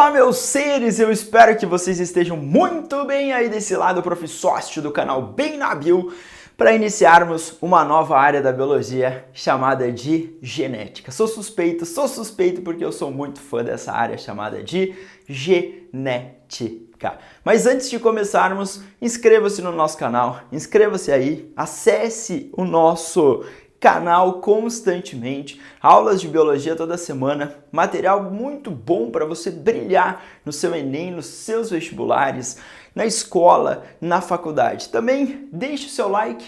Olá, meus seres! Eu espero que vocês estejam muito bem aí desse lado, Prof. Sócio do canal Bem na Bio, para iniciarmos uma nova área da biologia chamada de genética. Sou suspeito porque eu sou muito fã dessa área chamada de genética. Mas antes de começarmos, inscreva-se no nosso canal, inscreva-se aí, acesse o nosso canal constantemente, aulas de biologia toda semana, material muito bom para você brilhar no seu Enem, nos seus vestibulares, na escola, na faculdade. Também deixe seu like,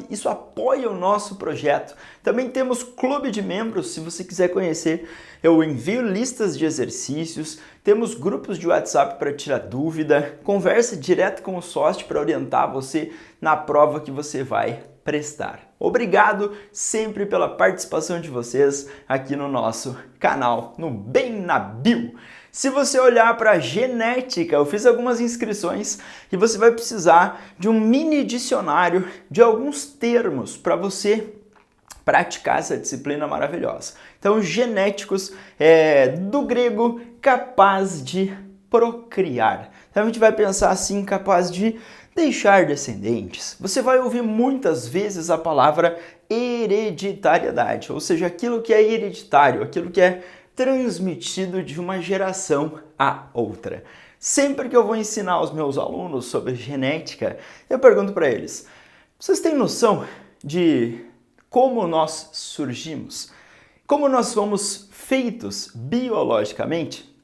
isso apoia o nosso projeto. Também temos clube de membros, se você quiser conhecer, eu envio listas de exercícios, temos grupos de WhatsApp para tirar dúvida, conversa direto com o sócio para orientar você na prova que você vai prestar. Obrigado sempre pela participação de vocês aqui no nosso canal, no Bem na Bio. Se você olhar para a genética, eu fiz algumas inscrições e você vai precisar de um mini dicionário de alguns termos para você praticar essa disciplina maravilhosa. Então, genéticos é do grego capaz de procriar. Então, a gente vai pensar assim, capaz de deixar descendentes. Você vai ouvir muitas vezes a palavra hereditariedade, ou seja, aquilo que é hereditário, aquilo que é transmitido de uma geração a outra. Sempre que eu vou ensinar aos meus alunos sobre genética, eu pergunto para eles: vocês têm noção de como nós surgimos? Como nós fomos feitos biologicamente?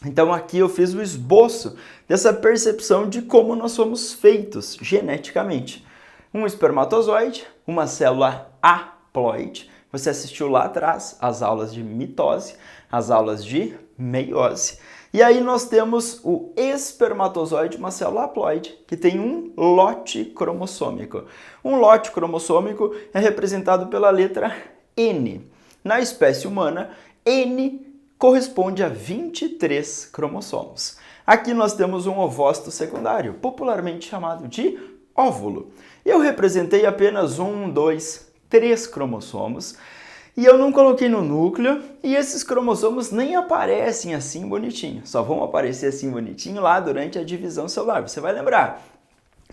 Então aqui eu fiz o esboço dessa percepção de como nós somos feitos geneticamente. Um espermatozoide, uma célula haploide. Você assistiu lá atrás as aulas de mitose, as aulas de meiose. E aí nós temos o espermatozoide, uma célula haploide, que tem um lote cromossômico. Um lote cromossômico é representado pela letra N. Na espécie humana, N corresponde a 23 cromossomos. Aqui nós temos um ovócito secundário, popularmente chamado de óvulo. Eu representei apenas 1, 2, 3 cromossomos e eu não coloquei no núcleo e esses cromossomos nem aparecem assim bonitinho. Só vão aparecer assim bonitinho lá durante a divisão celular, você vai lembrar.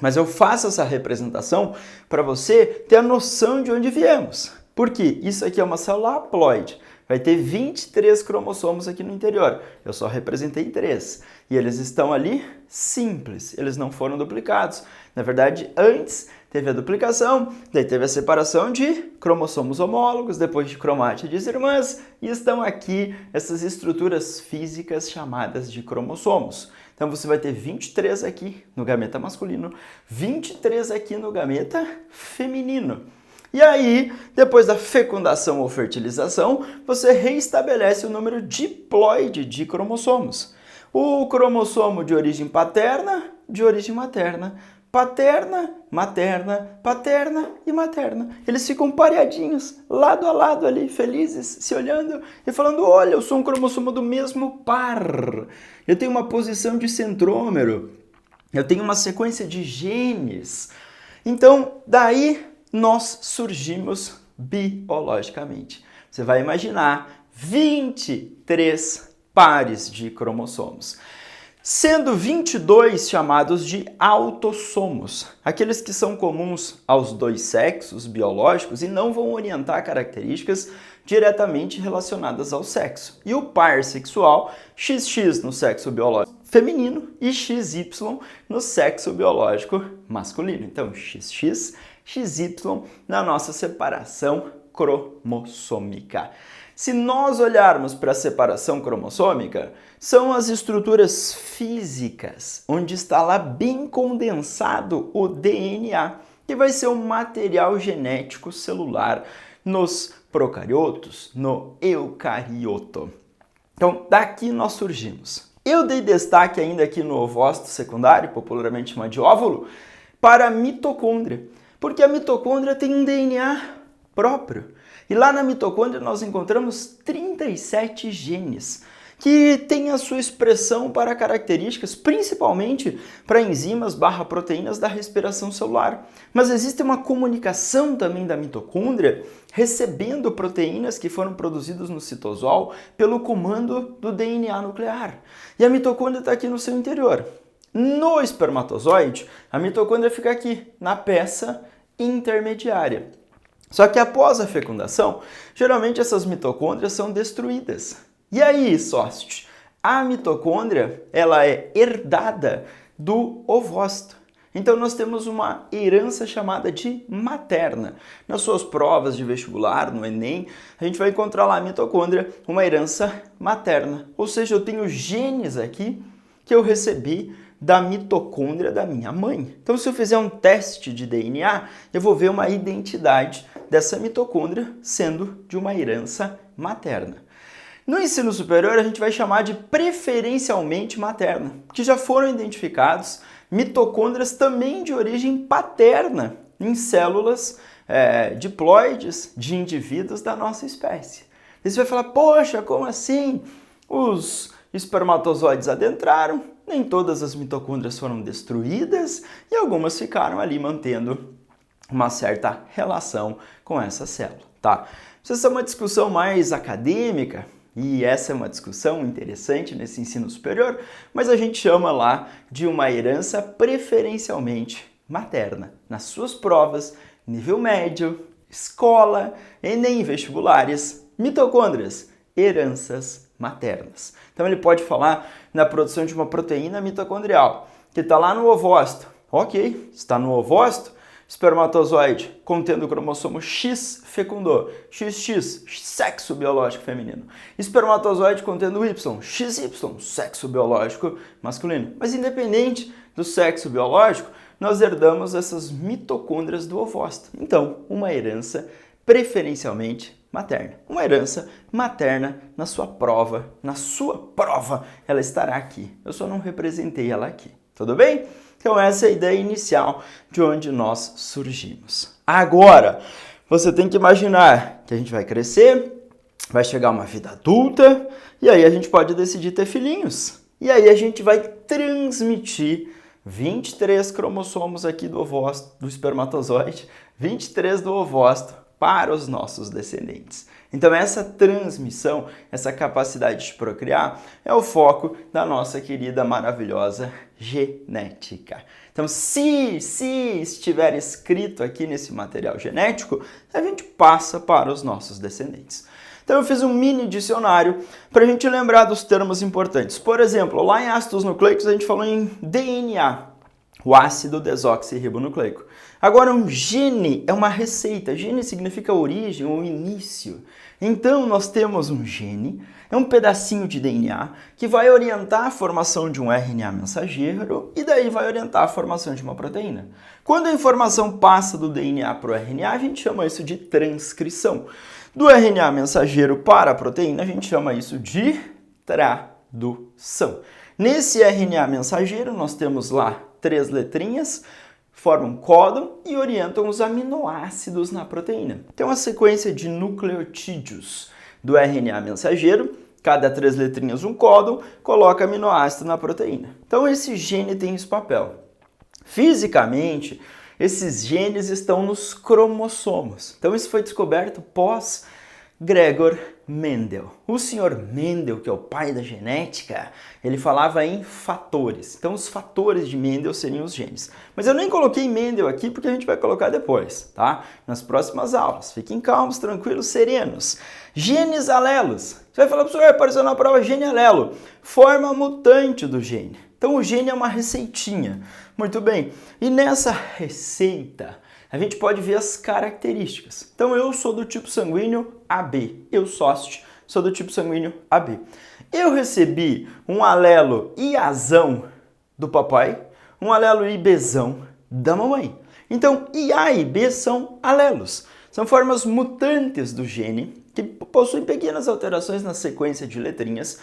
Mas eu faço essa representação para você ter a noção de onde viemos. Porque isso aqui é uma célula haploide. Vai ter 23 cromossomos aqui no interior. Eu só representei 3. E eles estão ali simples, eles não foram duplicados. Na verdade, antes teve a duplicação, daí teve a separação de cromossomos homólogos, depois de cromátides irmãs, e estão aqui essas estruturas físicas chamadas de cromossomos. Então você vai ter 23 aqui no gameta masculino, 23 aqui no gameta feminino. E aí, depois da fecundação ou fertilização, você reestabelece o número diploide de cromossomos. O cromossomo de origem paterna, de origem materna. Paterna, materna, paterna e materna. Eles ficam pareadinhos, lado a lado ali, felizes, se olhando e falando: olha, eu sou um cromossomo do mesmo par. Eu tenho uma posição de centrômero. Eu tenho uma sequência de genes. Então, daí nós surgimos biologicamente. Você vai imaginar 23 pares de cromossomos, sendo 22 chamados de autossomos, aqueles que são comuns aos dois sexos biológicos e não vão orientar características diretamente relacionadas ao sexo. E o par sexual, XX no sexo biológico feminino e XY no sexo biológico masculino. Então, XX, XY na nossa separação cromossômica. Se nós olharmos para a separação cromossômica, são as estruturas físicas, onde está lá bem condensado o DNA, que vai ser o material genético celular nos procariotos, no eucarioto. Então, daqui nós surgimos. Eu dei destaque ainda aqui no ovócito secundário, popularmente chamado de óvulo, para a mitocôndria, porque a mitocôndria tem um DNA próprio. E lá na mitocôndria nós encontramos 37 genes. que tem a sua expressão para características, principalmente para enzimas/proteínas da respiração celular. Mas existe uma comunicação também da mitocôndria recebendo proteínas que foram produzidas no citosol pelo comando do DNA nuclear. E a mitocôndria está aqui no seu interior. No espermatozoide, a mitocôndria fica aqui, na peça intermediária. Só que após a fecundação, geralmente essas mitocôndrias são destruídas. E aí, sócio, a mitocôndria ela é herdada do ovócito. Então nós temos uma herança chamada de materna. Nas suas provas de vestibular, no Enem, a gente vai encontrar lá a mitocôndria, uma herança materna. Ou seja, eu tenho genes aqui que eu recebi da mitocôndria da minha mãe. Então, se eu fizer um teste de DNA, eu vou ver uma identidade dessa mitocôndria sendo de uma herança materna. No ensino superior, a gente vai chamar de preferencialmente materna, que já foram identificados mitocôndrias também de origem paterna em células diploides de indivíduos da nossa espécie. E você vai falar, poxa, como assim? Os espermatozoides adentraram, nem todas as mitocôndrias foram destruídas e algumas ficaram ali mantendo uma certa relação com essa célula, tá? Essa é uma discussão mais acadêmica e essa é uma discussão interessante nesse ensino superior, mas a gente chama lá de uma herança preferencialmente materna. Nas suas provas, nível médio, escola, Enem, vestibulares, mitocôndrias, heranças maternas. Então ele pode falar na produção de uma proteína mitocondrial, que está lá no ovócito. Ok, está no ovócito, espermatozoide contendo o cromossomo X fecundou, XX, sexo biológico feminino. Espermatozoide contendo Y, XY, sexo biológico masculino. Mas independente do sexo biológico, nós herdamos essas mitocôndrias do ovócito. Então, uma herança preferencialmente materna. Uma herança materna na sua prova. Na sua prova, ela estará aqui. Eu só não representei ela aqui. Tudo bem? Então essa é a ideia inicial de onde nós surgimos. Agora, você tem que imaginar que a gente vai crescer, vai chegar uma vida adulta, e aí a gente pode decidir ter filhinhos. E aí a gente vai transmitir 23 cromossomos aqui do ovócito, do espermatozoide, 23 do ovócito, para os nossos descendentes. Então essa transmissão, essa capacidade de procriar é o foco da nossa querida, maravilhosa genética. Então se estiver escrito aqui nesse material genético, a gente passa para os nossos descendentes. Então eu fiz um mini dicionário para a gente lembrar dos termos importantes. Por exemplo, lá em ácidos nucleicos a gente falou em DNA, o ácido desoxirribonucleico. Agora, um gene é uma receita. Gene significa origem ou início. Então, nós temos um gene, é um pedacinho de DNA que vai orientar a formação de um RNA mensageiro e daí vai orientar a formação de uma proteína. Quando a informação passa do DNA para o RNA, a gente chama isso de transcrição. Do RNA mensageiro para a proteína, a gente chama isso de tradução. Nesse RNA mensageiro, nós temos lá 3 letrinhas, formam códon e orientam os aminoácidos na proteína. Tem uma sequência de nucleotídeos do RNA mensageiro, cada 3 letrinhas um códon, coloca aminoácido na proteína. Então esse gene tem esse papel. Fisicamente, esses genes estão nos cromossomos. Então isso foi descoberto pós Gregor Mendel. O senhor Mendel, que é o pai da genética, ele falava em fatores. Então os fatores de Mendel seriam os genes. Mas eu nem coloquei Mendel aqui porque a gente vai colocar depois, tá? Nas próximas aulas. Fiquem calmos, tranquilos, serenos. Genes alelos. Você vai falar, professor, apareceu na prova gene alelo. Forma mutante do gene. Então o gene é uma receitinha. Muito bem. E nessa receita, a gente pode ver as características. Então eu sou do tipo sanguíneo AB. Eu, sócio, sou do tipo sanguíneo AB. Eu recebi um alelo IAzão do papai, um alelo IBzão da mamãe. Então IA e B são alelos. São formas mutantes do gene que possuem pequenas alterações na sequência de letrinhas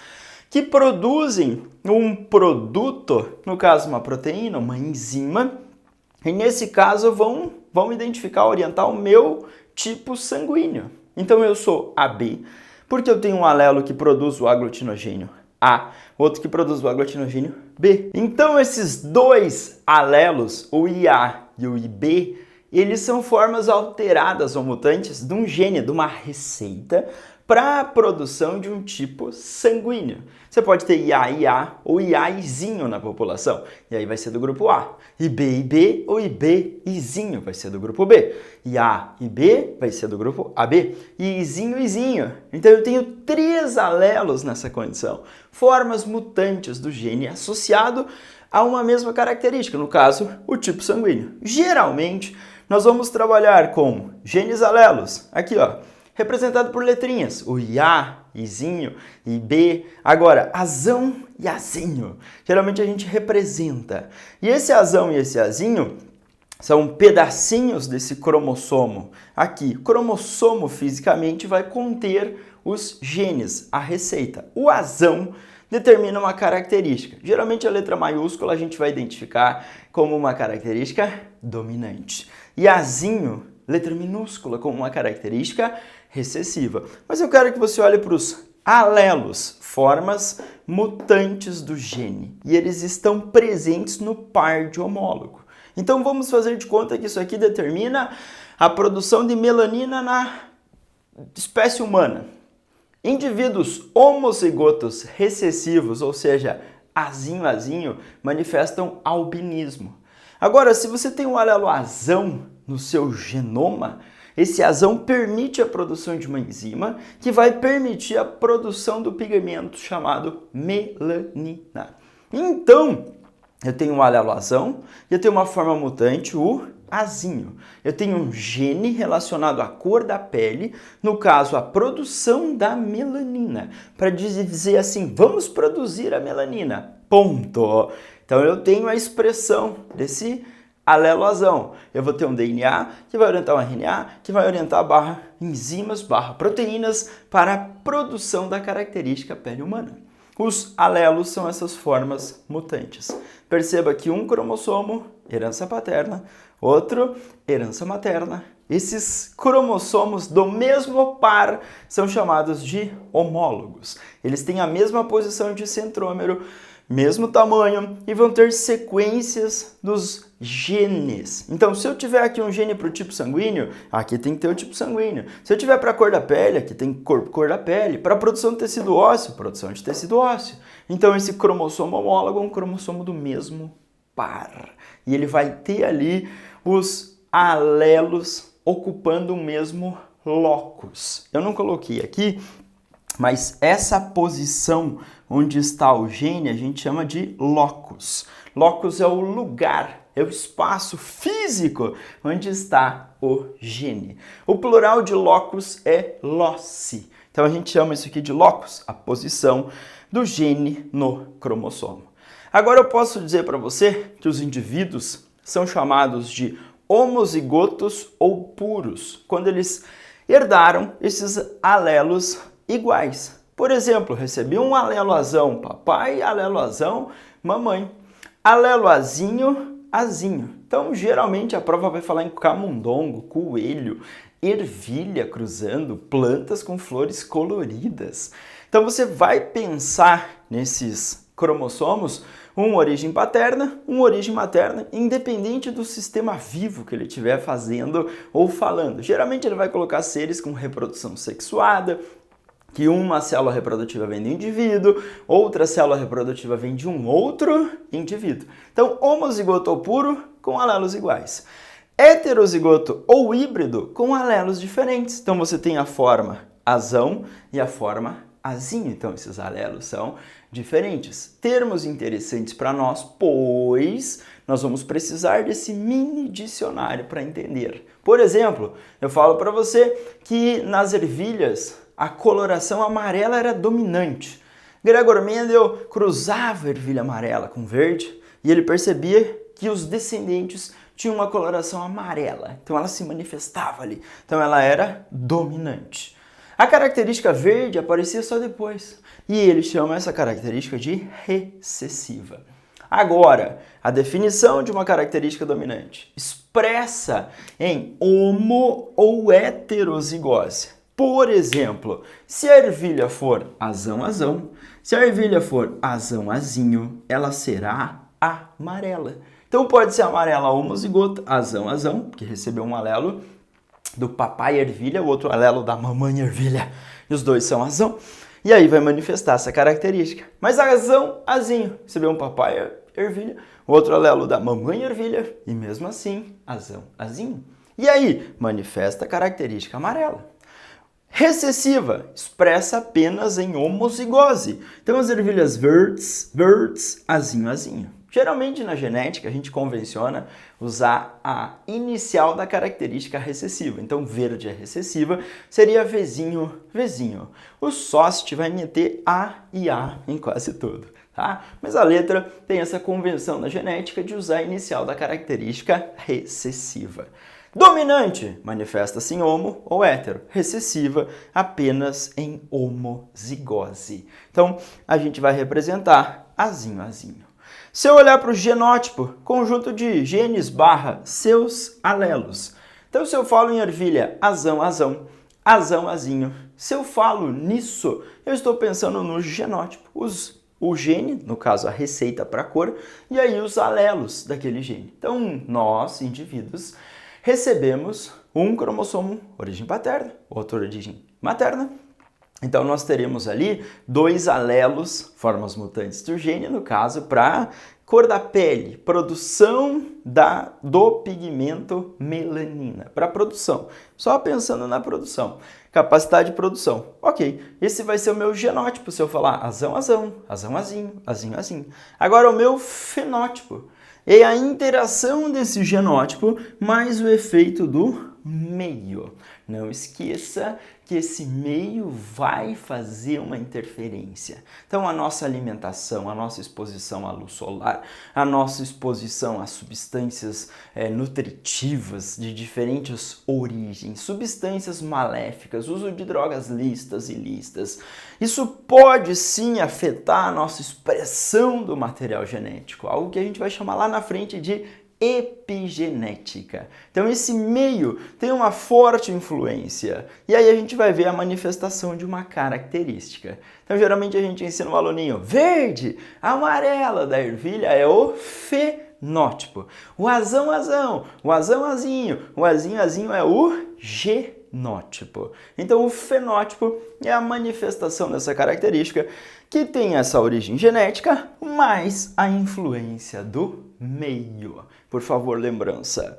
que produzem um produto, no caso uma proteína, uma enzima, e nesse caso vão identificar, orientar o meu tipo sanguíneo. Então eu sou AB, porque eu tenho um alelo que produz o aglutinogênio A, outro que produz o aglutinogênio B. Então esses dois alelos, o IA e o IB, eles são formas alteradas ou mutantes de um gene, de uma receita, para a produção de um tipo sanguíneo. Você pode ter IA ou IAizinho na população, e aí vai ser do grupo A. IB ou IBizinho vai ser do grupo B. IA e B vai ser do grupo AB. E Izinho. Então eu tenho 3 alelos nessa condição, formas mutantes do gene associado a uma mesma característica, no caso, o tipo sanguíneo. Geralmente, nós vamos trabalhar com genes alelos, aqui ó, representado por letrinhas, o IA, Izinho, IB. Agora, Azão e Azinho, geralmente a gente representa. E esse Azão e esse Azinho são pedacinhos desse cromossomo. Aqui, cromossomo fisicamente vai conter os genes, a receita. O Azão determina uma característica. Geralmente a letra maiúscula a gente vai identificar como uma característica dominante. E Azinho, letra minúscula, como uma característica recessiva. Mas eu quero que você olhe para os alelos, formas mutantes do gene. E eles estão presentes no par de homólogo. Então vamos fazer de conta que isso aqui determina a produção de melanina na espécie humana. Indivíduos homozigotos recessivos, ou seja, azinho, manifestam albinismo. Agora, se você tem um alelo azão no seu genoma, esse azão permite a produção de uma enzima que vai permitir a produção do pigmento chamado melanina. Então, eu tenho um alelo azão e eu tenho uma forma mutante, o azinho. Eu tenho um gene relacionado à cor da pele, no caso, a produção da melanina. Para dizer assim, vamos produzir a melanina, ponto. Então eu tenho a expressão desse alelo azão. Eu vou ter um DNA que vai orientar um RNA, que vai orientar barra enzimas, barra proteínas para a produção da característica pele humana. Os alelos são essas formas mutantes. Perceba que um cromossomo, herança paterna, outro, herança materna. Esses cromossomos do mesmo par são chamados de homólogos. Eles têm a mesma posição de centrômero, mesmo tamanho e vão ter sequências dos genes. Então, se eu tiver aqui um gene para o tipo sanguíneo, aqui tem que ter o tipo sanguíneo. Se eu tiver para a cor da pele, aqui tem cor da pele. Para a produção de tecido ósseo, produção de tecido ósseo. Então, esse cromossomo homólogo é um cromossomo do mesmo par. E ele vai ter ali os alelos ocupando o mesmo locus. Eu não coloquei aqui, mas essa posição onde está o gene a gente chama de locus. Locus é o lugar, é o espaço físico onde está o gene. O plural de locus é loci. Então a gente chama isso aqui de locus, a posição do gene no cromossomo. Agora eu posso dizer para você que os indivíduos são chamados de homozigotos ou puros, quando eles herdaram esses alelos iguais. Por exemplo, recebi um alelo azão papai, alelo azão mamãe, alelo azinho, azinho. Então, geralmente a prova vai falar em camundongo, coelho, ervilha cruzando, plantas com flores coloridas. Então você vai pensar nesses cromossomos, uma origem paterna, uma origem materna, independente do sistema vivo que ele estiver fazendo ou falando. Geralmente ele vai colocar seres com reprodução sexuada, que uma célula reprodutiva vem do indivíduo, outra célula reprodutiva vem de um outro indivíduo. Então, homozigoto ou puro com alelos iguais. Heterozigoto ou híbrido com alelos diferentes. Então, você tem a forma azão e a forma azinho. Então, esses alelos são diferentes. Termos interessantes para nós, pois nós vamos precisar desse mini dicionário para entender. Por exemplo, eu falo para você que nas ervilhas a coloração amarela era dominante. Gregor Mendel cruzava a ervilha amarela com verde e ele percebia que os descendentes tinham uma coloração amarela. Então ela se manifestava ali. Então ela era dominante. A característica verde aparecia só depois. E ele chama essa característica de recessiva. Agora, a definição de uma característica dominante expressa em homo ou heterozigose. Por exemplo, se a ervilha for azão, se a ervilha for azão-azinho, ela será amarela. Então pode ser amarela homozigota, azão, que recebeu um alelo do papai ervilha, o outro alelo da mamãe ervilha, e os dois são azão, e aí vai manifestar essa característica. Mas azão-azinho, recebeu um papai ervilha, o outro alelo da mamãe ervilha, e mesmo assim, azão-azinho. E aí, manifesta a característica amarela. Recessiva, expressa apenas em homozigose. Então as ervilhas verdes, azinho. Geralmente na genética a gente convenciona usar a inicial da característica recessiva. Então verde é recessiva, seria Vzinho. O sócite vai meter A e A em quase tudo, tá? Mas a letra tem essa convenção na genética de usar a inicial da característica recessiva. Dominante, manifesta-se em homo ou hétero. Recessiva, apenas em homozigose. Então, a gente vai representar azinho. Se eu olhar para o genótipo, conjunto de genes / seus alelos. Então, se eu falo em ervilha azão-azinho, se eu falo nisso, eu estou pensando no genótipo. O gene, no caso a receita para a cor, e aí os alelos daquele gene. Então, nós, indivíduos, recebemos um cromossomo origem paterna, outro origem materna. Então nós teremos ali 2 alelos, formas mutantes do gene, no caso, para cor da pele, produção do pigmento melanina, para produção. Só pensando na produção. Capacidade de produção. Ok, esse vai ser o meu genótipo, se eu falar azão-azinho. Agora o meu fenótipo. É a interação desse genótipo mais o efeito do meio. Não esqueça que esse meio vai fazer uma interferência. Então, a nossa alimentação, a nossa exposição à luz solar, a nossa exposição a substâncias nutritivas de diferentes origens, substâncias maléficas, uso de drogas lícitas e ilícitas, isso pode sim afetar a nossa expressão do material genético, algo que a gente vai chamar lá na frente de epigenética. Então esse meio tem uma forte influência e aí a gente vai ver a manifestação de uma característica. Então geralmente a gente ensina o aluninho verde, amarela da ervilha é o fenótipo. O azão-azinho, o azinho é o genótipo. Então o fenótipo é a manifestação dessa característica que tem essa origem genética, mais a influência do meio. Por favor, lembrança.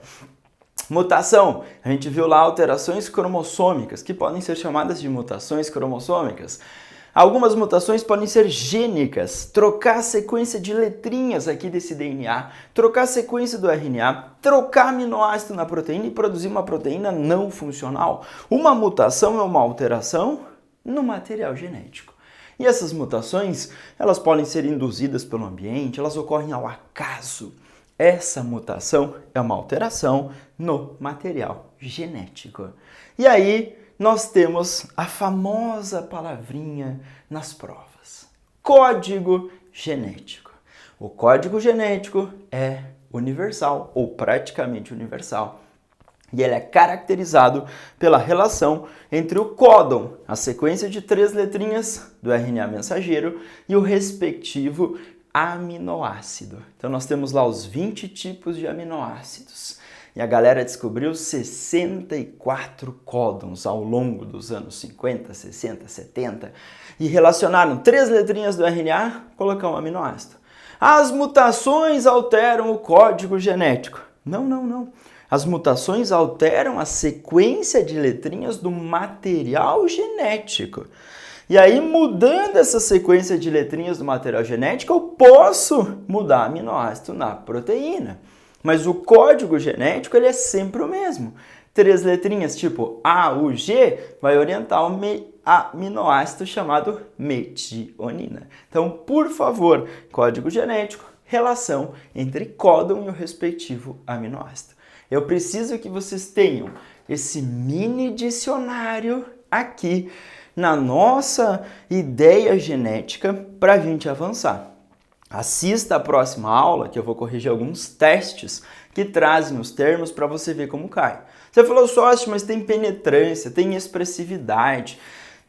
Mutação. A gente viu lá alterações cromossômicas, que podem ser chamadas de mutações cromossômicas. Algumas mutações podem ser gênicas, trocar a sequência de letrinhas aqui desse DNA, trocar a sequência do RNA, trocar aminoácido na proteína e produzir uma proteína não funcional. Uma mutação é uma alteração no material genético. E essas mutações, elas podem ser induzidas pelo ambiente, elas ocorrem ao acaso. Essa mutação é uma alteração no material genético. E aí, nós temos a famosa palavrinha nas provas: código genético. O código genético é universal, ou praticamente universal, e ele é caracterizado pela relação entre o códon, a sequência de 3 letrinhas do RNA mensageiro, e o respectivo aminoácido. Então nós temos lá os 20 tipos de aminoácidos. E a galera descobriu 64 códons ao longo dos anos 50, 60, 70 e relacionaram 3 letrinhas do RNA, colocar um aminoácido. As mutações alteram o código genético. Não. As mutações alteram a sequência de letrinhas do material genético. E aí, mudando essa sequência de letrinhas do material genético, eu posso mudar aminoácido na proteína. Mas o código genético ele é sempre o mesmo. 3 letrinhas, tipo A, U, G, vai orientar o aminoácido chamado metionina. Então, por favor, código genético, relação entre códon e o respectivo aminoácido. Eu preciso que vocês tenham esse mini dicionário aqui na nossa ideia genética para a gente avançar. Assista a próxima aula que eu vou corrigir alguns testes que trazem os termos para você ver como cai. Você falou sócio, mas tem penetrância, tem expressividade,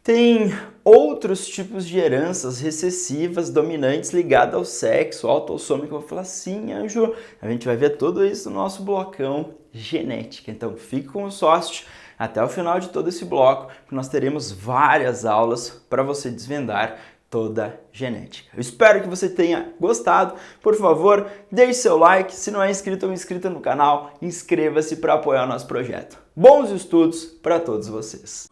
tem outros tipos de heranças recessivas dominantes ligadas ao sexo, autossômico. Eu vou falar, sim, Anjo, a gente vai ver tudo isso no nosso blocão genética. Então fique com o sócio até o final de todo esse bloco, que nós teremos várias aulas para você desvendar toda a genética. Eu espero que você tenha gostado. Por favor, deixe seu like. Se não é inscrito ou inscrita no canal, inscreva-se para apoiar o nosso projeto. Bons estudos para todos vocês!